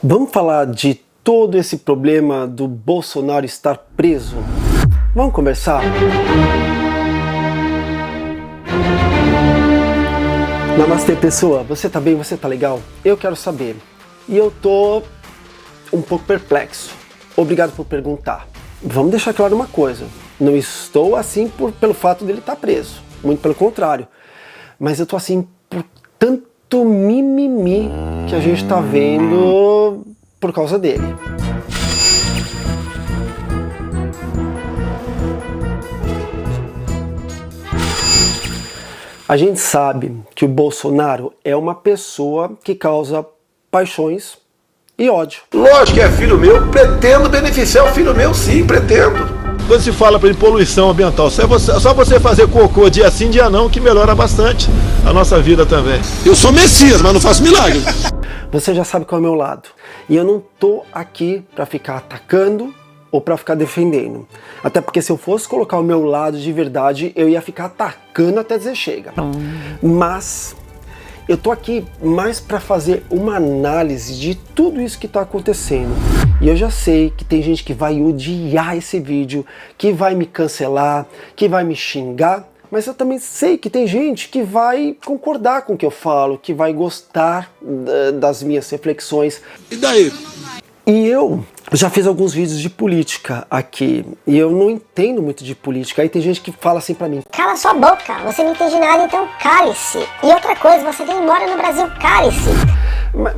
Vamos falar de todo esse problema do Bolsonaro estar preso? Vamos conversar? Namastê, pessoa. Você tá bem? Você tá legal? Eu quero saber. E eu tô um pouco perplexo. Obrigado por perguntar. Vamos deixar claro uma coisa. Não estou assim pelo fato dele estar preso. Muito pelo contrário. Mas eu tô assim por tanto mimimi que a gente tá vendo por causa dele. A gente sabe que o Bolsonaro é uma pessoa que causa paixões e ódio. Lógico que é filho meu, pretendo beneficiar o filho meu, sim, pretendo. Quando se fala para poluição ambiental, só você fazer cocô dia sim, dia não, que melhora bastante a nossa vida também. Eu sou Messias, mas não faço milagre. Você já sabe qual é o meu lado. E eu não tô aqui para ficar atacando ou para ficar defendendo. Até porque se eu fosse colocar o meu lado de verdade, eu ia ficar atacando até dizer chega. Mas eu tô aqui mais para fazer uma análise de tudo isso que tá acontecendo. E eu já sei que tem gente que vai odiar esse vídeo, que vai me cancelar, que vai me xingar, mas eu também sei que tem gente que vai concordar com o que eu falo, que vai gostar das minhas reflexões. E daí? E eu já fiz alguns vídeos de política aqui, e eu não entendo muito de política. Aí tem gente que fala assim pra mim: cala sua boca, você não entende nada, então cale-se. E outra coisa, você vem embora no Brasil, cale-se.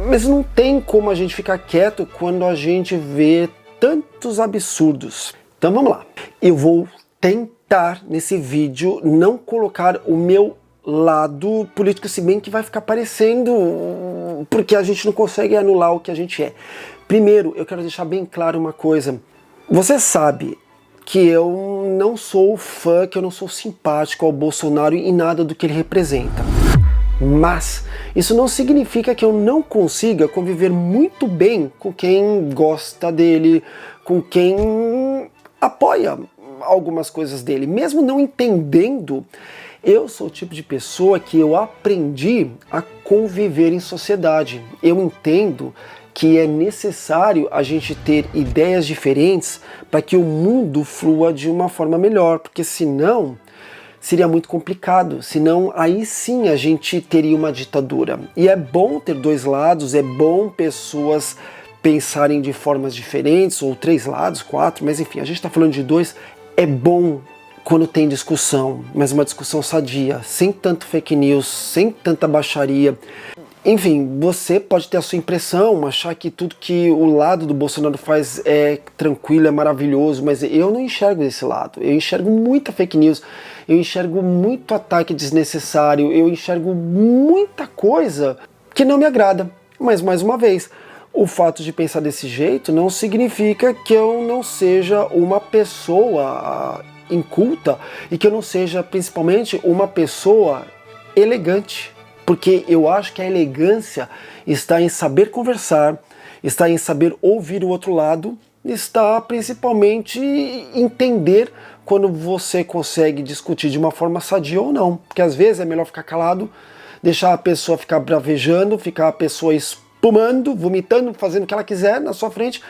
Mas não tem como a gente ficar quieto quando a gente vê tantos absurdos. Então vamos lá. Eu vou tentar nesse vídeo não colocar o meu lado político, se bem que vai ficar parecendo, porque a gente não consegue anular o que a gente é. Primeiro, eu quero deixar bem claro uma coisa. Você sabe que eu não sou fã, que eu não sou simpático ao Bolsonaro e nada do que ele representa. Mas isso não significa que eu não consiga conviver muito bem com quem gosta dele, com quem apoia algumas coisas dele. Mesmo não entendendo, eu sou o tipo de pessoa que eu aprendi a conviver em sociedade. Eu entendo que é necessário a gente ter ideias diferentes para que o mundo flua de uma forma melhor, porque senão seria muito complicado, senão aí sim a gente teria uma ditadura. E é bom ter dois lados, é bom pessoas pensarem de formas diferentes, ou três lados, quatro, mas enfim, a gente está falando de dois. É bom quando tem discussão, mas uma discussão sadia, sem tanto fake news, sem tanta baixaria. Enfim, você pode ter a sua impressão, achar que tudo que o lado do Bolsonaro faz é tranquilo, é maravilhoso, mas eu não enxergo desse lado. Eu enxergo muita fake news, eu enxergo muito ataque desnecessário, eu enxergo muita coisa que não me agrada. Mas, mais uma vez, o fato de pensar desse jeito não significa que eu não seja uma pessoa inculta e que eu não seja, principalmente, uma pessoa elegante. Porque eu acho que a elegância está em saber conversar, está em saber ouvir o outro lado, está principalmente em entender quando você consegue discutir de uma forma sadia ou não. Porque às vezes é melhor ficar calado, deixar a pessoa ficar bravejando, ficar a pessoa espumando, vomitando, fazendo o que ela quiser na sua frente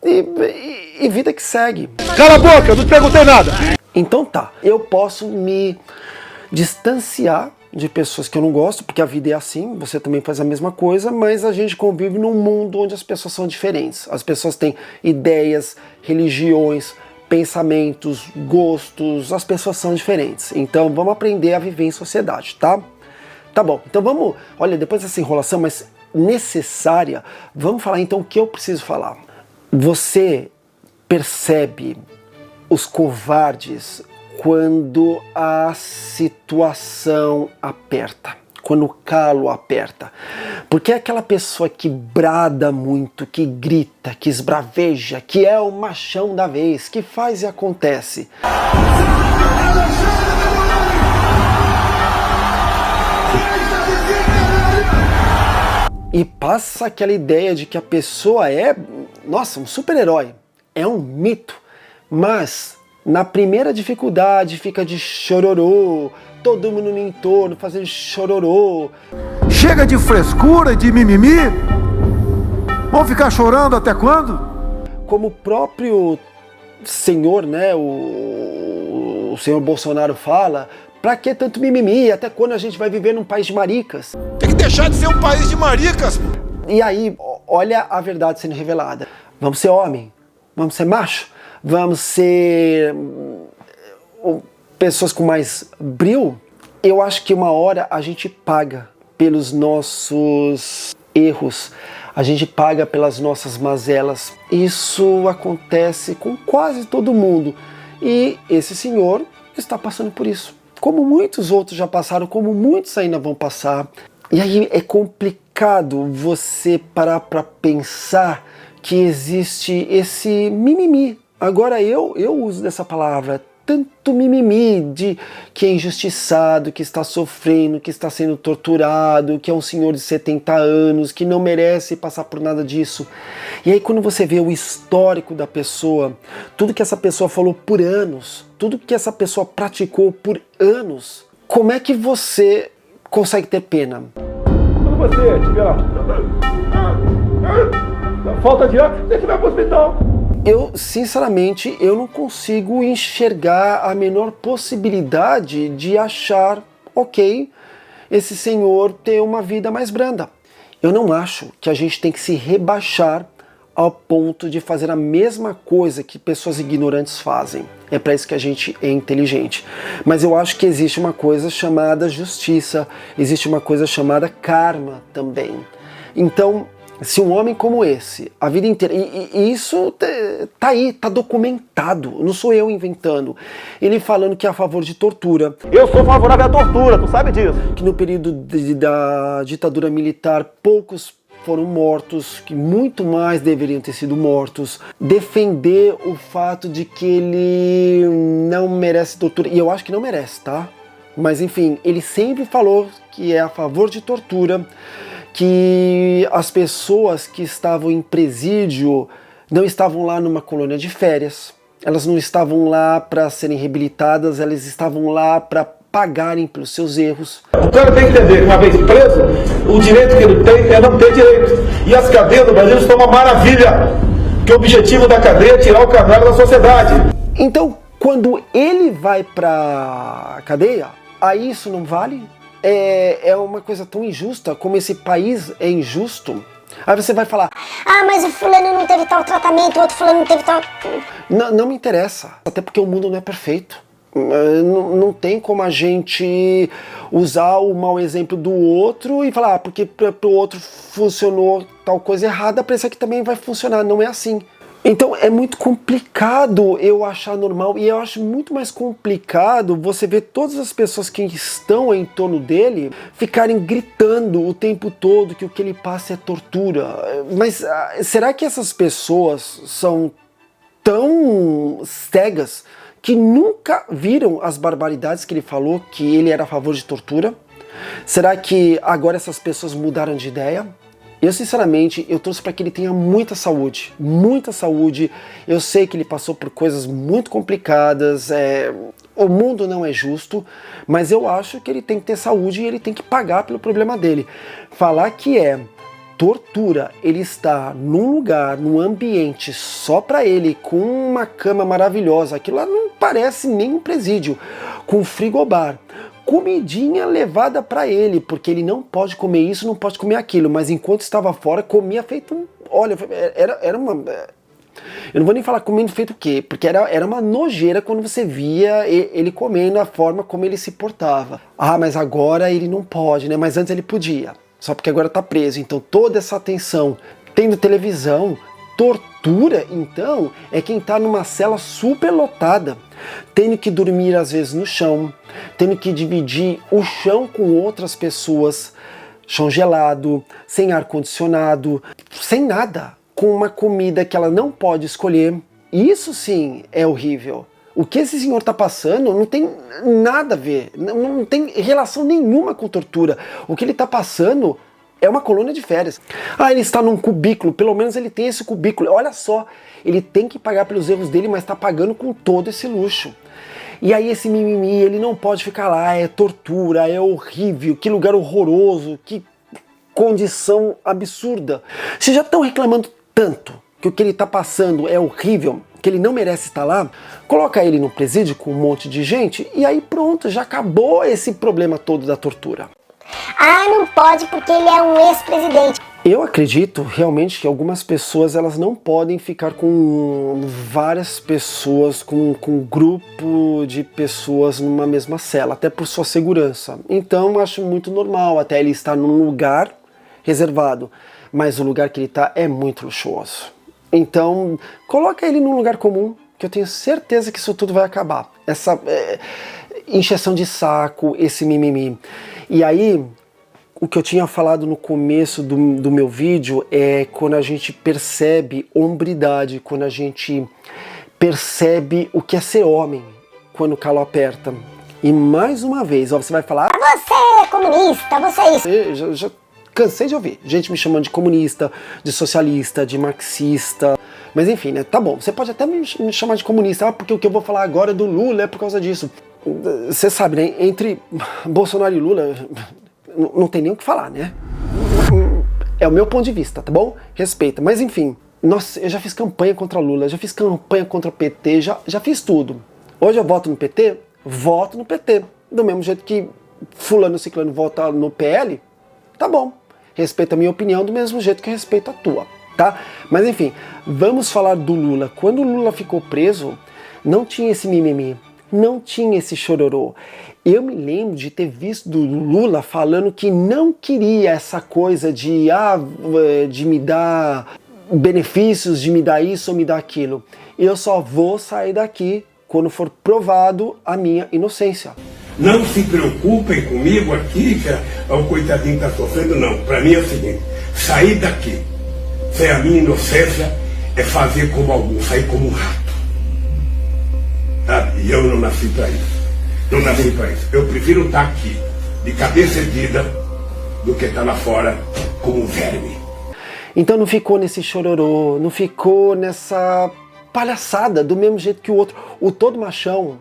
e vida que segue. Cala a boca, eu não te perguntei nada! Então tá, eu posso me distanciar de pessoas que eu não gosto, porque a vida é assim, você também faz a mesma coisa, mas a gente convive num mundo onde as pessoas são diferentes. As pessoas têm ideias, religiões, pensamentos, gostos, as pessoas são diferentes. Então vamos aprender a viver em sociedade, tá? Tá bom, então vamos, olha, depois dessa enrolação, mas necessária, vamos falar então o que eu preciso falar. Você percebe os covardes quando a situação aperta, quando o calo aperta. Porque é aquela pessoa que brada muito, que grita, que esbraveja, que é o machão da vez, que faz e acontece. E passa aquela ideia de que a pessoa é, nossa, um super-herói, é um mito, mas na primeira dificuldade fica de chororô, todo mundo no entorno fazendo chororô. Chega de frescura e de mimimi. Vamos ficar chorando até quando? Como o próprio senhor, né, o senhor Bolsonaro fala, pra que tanto mimimi? Até quando a gente vai viver num país de maricas? Tem que deixar de ser um país de maricas. E aí, olha a verdade sendo revelada. Vamos ser homem? Vamos ser macho? Vamos ser pessoas com mais brio? Eu acho que uma hora a gente paga pelos nossos erros, a gente paga pelas nossas mazelas. Isso acontece com quase todo mundo. E esse senhor está passando por isso. Como muitos outros já passaram, como muitos ainda vão passar. E aí é complicado você parar para pensar que existe esse mimimi. Agora eu uso dessa palavra, tanto mimimi de que é injustiçado, que está sofrendo, que está sendo torturado, que é um senhor de 70 anos, que não merece passar por nada disso. E aí quando você vê o histórico da pessoa, tudo que essa pessoa falou por anos, tudo que essa pessoa praticou por anos, como é que você consegue ter pena? Quando você tiver falta de ar, você vai pro hospital. Eu, sinceramente, eu não consigo enxergar a menor possibilidade de achar, ok, esse senhor ter uma vida mais branda. Eu não acho que a gente tem que se rebaixar ao ponto de fazer a mesma coisa que pessoas ignorantes fazem. É para isso que a gente é inteligente. Mas eu acho que existe uma coisa chamada justiça, existe uma coisa chamada karma também. Então, se um homem como esse, a vida inteira, e isso tá aí, tá documentado, não sou eu inventando, ele falando que é a favor de tortura. Eu sou favorável à tortura, tu sabe disso? Que no período da ditadura militar, poucos foram mortos, que muito mais deveriam ter sido mortos. Defender o fato de que ele não merece tortura, e eu acho que não merece, tá? Mas enfim, ele sempre falou que é a favor de tortura, que as pessoas que estavam em presídio não estavam lá numa colônia de férias, elas não estavam lá para serem reabilitadas, elas estavam lá para pagarem pelos seus erros. O cara tem que entender que uma vez preso, o direito que ele tem é não ter direito. E as cadeias do Brasil estão uma maravilha, que o objetivo da cadeia é tirar o canalha da sociedade. Então, quando ele vai para cadeia, aí isso não vale? É uma coisa tão injusta, como esse país é injusto. Aí você vai falar, Ah, mas o fulano não teve tal tratamento, o outro fulano não teve tal... não me interessa, até porque o mundo não é perfeito. Não tem como a gente usar o mau exemplo do outro e falar, porque para o outro funcionou tal coisa errada, para esse aqui também vai funcionar. Não é assim. Então é muito complicado eu achar normal, e eu acho muito mais complicado você ver todas as pessoas que estão em torno dele ficarem gritando o tempo todo que o que ele passa é tortura. Mas será que essas pessoas são tão cegas que nunca viram as barbaridades que ele falou, que ele era a favor de tortura? Será que agora essas pessoas mudaram de ideia? Eu, sinceramente, eu torço para que ele tenha muita saúde, muita saúde. Eu sei que ele passou por coisas muito complicadas, o mundo não é justo, mas eu acho que ele tem que ter saúde e ele tem que pagar pelo problema dele. Falar que é tortura, ele está num lugar, num ambiente só para ele, com uma cama maravilhosa, aquilo lá não parece nem um presídio, com frigobar, comidinha levada para ele, porque ele não pode comer isso, não pode comer aquilo, mas enquanto estava fora, comia feito olha, era uma... Eu não vou nem falar comendo feito o quê, porque era uma nojeira quando você via ele comendo, a forma como ele se portava. Ah, mas agora ele não pode, né? Mas antes ele podia, só porque agora tá preso. Então toda essa atenção, tendo televisão, tortura, então, é quem tá numa cela super lotada, tendo que dormir às vezes no chão, tendo que dividir o chão com outras pessoas, chão gelado, sem ar-condicionado, sem nada, com uma comida que ela não pode escolher. Isso sim é horrível. O que esse senhor está passando não tem nada a ver, não tem relação nenhuma com tortura. O que ele está passando é uma colônia de férias. Ah, ele está num cubículo, pelo menos ele tem esse cubículo. Olha só, ele tem que pagar pelos erros dele, mas está pagando com todo esse luxo. E aí esse mimimi, ele não pode ficar lá, é tortura, é horrível, que lugar horroroso, que condição absurda. Se já estão reclamando tanto que o que ele está passando é horrível, que ele não merece estar lá, coloca ele no presídio com um monte de gente e aí pronto, já acabou esse problema todo da tortura. Ah, não pode porque ele é um ex-presidente. Eu acredito realmente que algumas pessoas elas não podem ficar com várias pessoas, com um grupo de pessoas numa mesma cela, até por sua segurança. Então acho muito normal até ele estar num lugar reservado, mas o lugar que ele está é muito luxuoso. Então coloca ele num lugar comum, que eu tenho certeza que isso tudo vai acabar. Essa encheção de saco, esse mimimi. E aí, o que eu tinha falado no começo do meu vídeo é quando a gente percebe hombridade, quando a gente percebe o que é ser homem, quando o calo aperta. E mais uma vez, ó, você vai falar... Você é comunista, você é isso. Eu já cansei de ouvir gente me chamando de comunista, de socialista, de marxista. Mas enfim, né? Tá bom, você pode até me chamar de comunista, porque o que eu vou falar agora é do Lula é por causa disso. Você sabe, né? Entre Bolsonaro e Lula, não tem nem o que falar, né? É o meu ponto de vista, tá bom? Respeita. Mas enfim, nossa, eu já fiz campanha contra Lula, já fiz campanha contra o PT, já fiz tudo. Hoje eu voto no PT? Voto no PT. Do mesmo jeito que fulano ciclano vota no PL, tá bom. Respeita a minha opinião do mesmo jeito que eu respeito a tua, tá? Mas enfim, vamos falar do Lula. Quando o Lula ficou preso, não tinha esse mimimi. Não tinha esse chororô. Eu me lembro de ter visto do Lula falando que não queria essa coisa de me dar benefícios, de me dar isso ou me dar aquilo. Eu só vou sair daqui quando for provado a minha inocência. Não se preocupem comigo aqui, que o coitadinho está sofrendo, não. Para mim é o seguinte, sair daqui, sem a minha inocência, é fazer como alguns, sair como um rato. E eu não nasci para isso. Não nasci para isso. Eu prefiro estar aqui, de cabeça erguida, do que estar lá fora como um verme. Então não ficou nesse chororô, não ficou nessa palhaçada, do mesmo jeito que o outro. O todo machão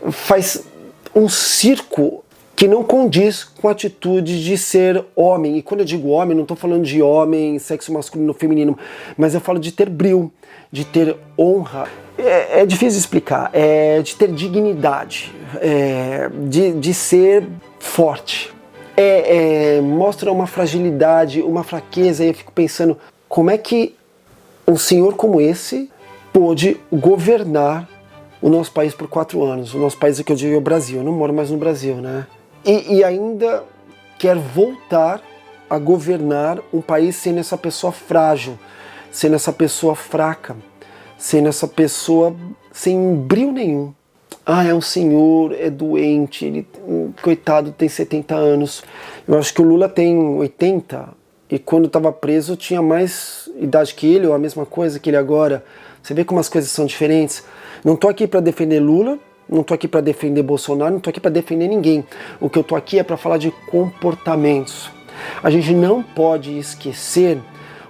faz um circo que não condiz com a atitude de ser homem. E quando eu digo homem, não estou falando de homem, sexo masculino, feminino, mas eu falo de ter brio, de ter honra. É difícil de explicar, de ter dignidade, de ser forte. Mostra uma fragilidade, uma fraqueza, e eu fico pensando, como é que um senhor como esse pôde governar o nosso país por 4 anos? O nosso país é que eu digo é o Brasil, eu não moro mais no Brasil, né? E ainda quer voltar a governar um país sendo essa pessoa frágil, sendo essa pessoa fraca, sendo essa pessoa sem brio nenhum. É um senhor, é doente, ele, coitado, tem 70 anos. Eu acho que o Lula tem 80, e quando estava preso tinha mais idade que ele, ou a mesma coisa que ele agora. Você vê como as coisas são diferentes? Não tô aqui para defender Lula, não tô aqui para defender Bolsonaro, não tô aqui para defender ninguém. O que eu tô aqui é para falar de comportamentos. A gente não pode esquecer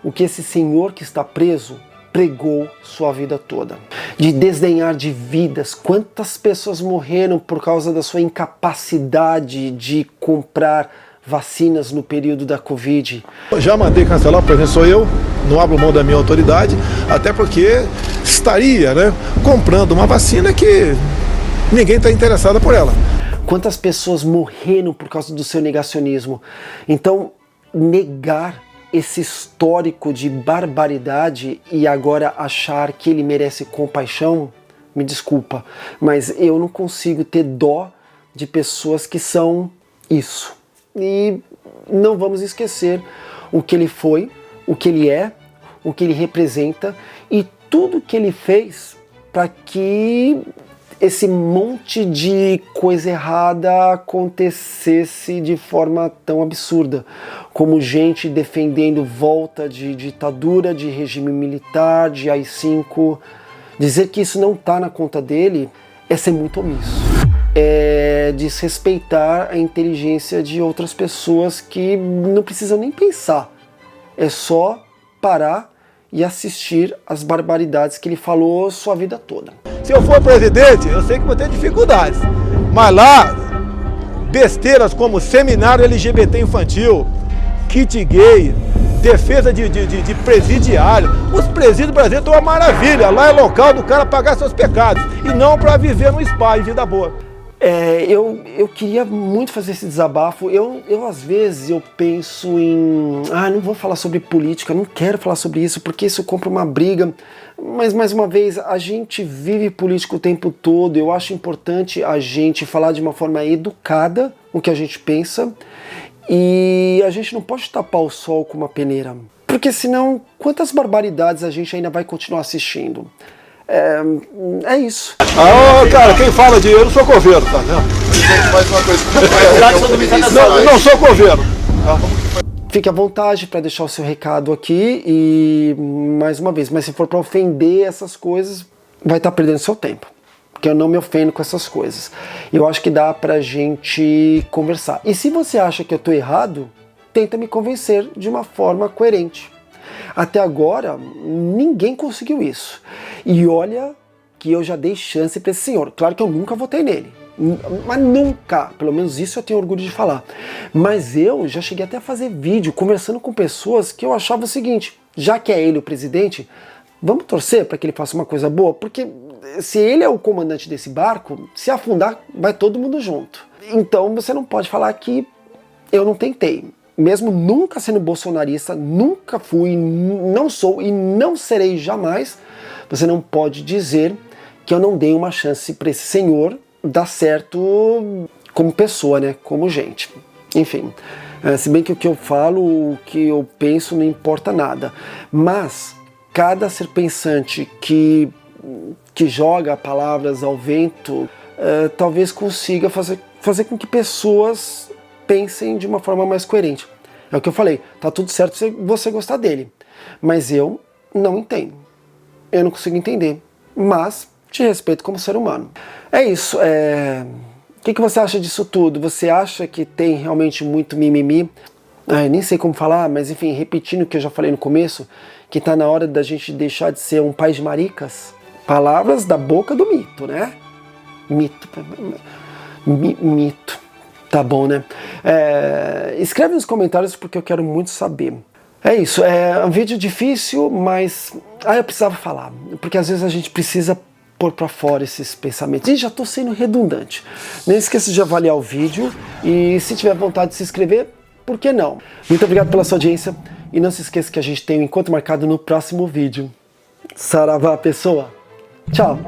o que esse senhor que está preso pregou sua vida toda. De desdenhar de vidas. Quantas pessoas morreram por causa da sua incapacidade de comprar vacinas no período da Covid? Já mandei cancelar, por exemplo, sou eu, não abro mão da minha autoridade, até porque estaria, né, comprando uma vacina que ninguém está interessado por ela. Quantas pessoas morreram por causa do seu negacionismo? Então, negar esse histórico de barbaridade e agora achar que ele merece compaixão, me desculpa, mas eu não consigo ter dó de pessoas que são isso. E não vamos esquecer o que ele foi, o que ele é, o que ele representa e tudo que ele fez para que esse monte de coisa errada acontecesse de forma tão absurda, como gente defendendo volta de ditadura, de regime militar, de AI-5. Dizer que isso não está na conta dele é ser muito omisso. É desrespeitar a inteligência de outras pessoas que não precisam nem pensar. É só parar e assistir as barbaridades que ele falou sua vida toda. Se eu for presidente, eu sei que vou ter dificuldades, mas lá, besteiras como seminário LGBT infantil, kit gay, defesa de presidiário. Os presídios brasileiros estão uma maravilha. Lá é local do cara pagar seus pecados e não para viver no spa em vida boa. Eu queria muito fazer esse desabafo. Eu às vezes eu penso em... não vou falar sobre política, não quero falar sobre isso, porque isso compra uma briga. Mas, mais uma vez, a gente vive política o tempo todo. Eu acho importante a gente falar de uma forma educada o que a gente pensa. E a gente não pode tapar o sol com uma peneira. Porque senão, quantas barbaridades a gente ainda vai continuar assistindo? É isso. Cara, quem fala de eu não sou coveiro, tá vendo? Mais uma coisa. Não sou coveiro. Fique à vontade para deixar o seu recado aqui e, mais uma vez, mas se for para ofender essas coisas, vai estar perdendo seu tempo. Porque eu não me ofendo com essas coisas. Eu acho que dá pra gente conversar. E se você acha que eu tô errado, tenta me convencer de uma forma coerente. Até agora, ninguém conseguiu isso. E olha que eu já dei chance para esse senhor. Claro que eu nunca votei nele. Mas nunca, pelo menos isso eu tenho orgulho de falar. Mas eu já cheguei até a fazer vídeo conversando com pessoas que eu achava o seguinte: já que é ele o presidente, vamos torcer para que ele faça uma coisa boa, porque se ele é o comandante desse barco, se afundar, vai todo mundo junto. Então você não pode falar que eu não tentei. Mesmo nunca sendo bolsonarista, nunca fui, não sou e não serei jamais, você não pode dizer que eu não dei uma chance para esse senhor dar certo como pessoa, né? Como gente. Enfim, se bem que o que eu falo, o que eu penso não importa nada. Mas cada ser pensante que joga palavras ao vento, talvez consiga fazer com que pessoas pensem de uma forma mais coerente. É o que eu falei, tá tudo certo se você gostar dele, mas eu não entendo. Eu não consigo entender, mas te respeito como ser humano. É isso. O que você acha disso tudo? Você acha que tem realmente muito mimimi? Nem sei como falar, mas enfim, repetindo o que eu já falei no começo, que tá na hora da gente deixar de ser um país de maricas? Palavras da boca do mito, né? Mito. Tá bom, né? Escreve nos comentários porque eu quero muito saber. É isso, é um vídeo difícil, mas eu precisava falar, porque às vezes a gente precisa pôr pra fora esses pensamentos. E já tô sendo redundante. Não esqueça de avaliar o vídeo e se tiver vontade de se inscrever, por que não? Muito obrigado pela sua audiência e não se esqueça que a gente tem um encontro marcado no próximo vídeo. Saravá, pessoa! Tchau!